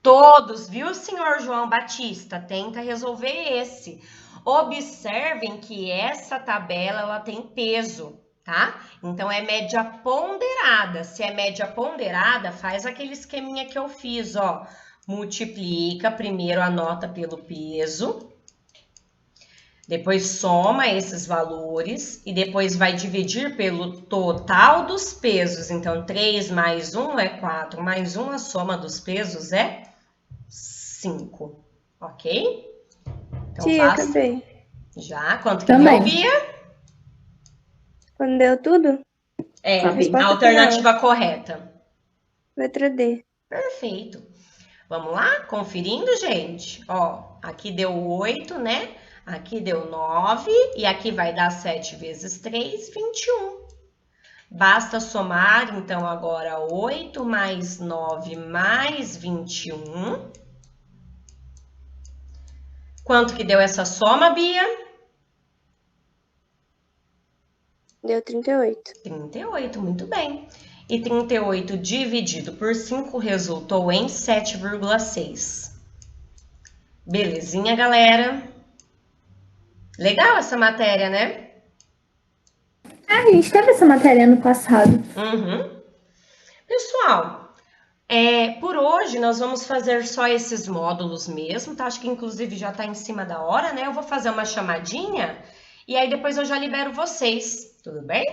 Todos, viu, senhor João Batista? Tenta resolver esse. Observem que essa tabela, ela tem peso, tá? Então, é média ponderada. Se é média ponderada, faz aquele esqueminha que eu fiz, ó. Multiplica, primeiro anota pelo peso. Depois soma esses valores e depois vai dividir pelo total dos pesos. Então, 3 mais 1 é 4, mais 1 a soma dos pesos é 5, ok? Então, Tia, faça. também. Já? Quanto que Também. deu, Bia? Quando deu tudo, É, Resposta a alternativa correta. letra D. Perfeito. Vamos lá? Conferindo, gente. Ó, aqui deu 8, né? Aqui deu 9 e aqui vai dar 7 vezes 3, 21. Basta somar, então, agora 8 mais 9 mais 21. Quanto que deu essa soma, Bia? Deu 38. 38, muito bem. E 38 dividido por 5 resultou em 7,6. Belezinha, galera? Legal essa matéria, né? Ah, a gente teve essa matéria ano passado. Uhum. Pessoal, Por hoje, nós vamos fazer só esses módulos mesmo, tá? Acho que inclusive já tá em cima da hora, né? Eu vou fazer uma chamadinha e aí depois eu já libero vocês, tudo bem?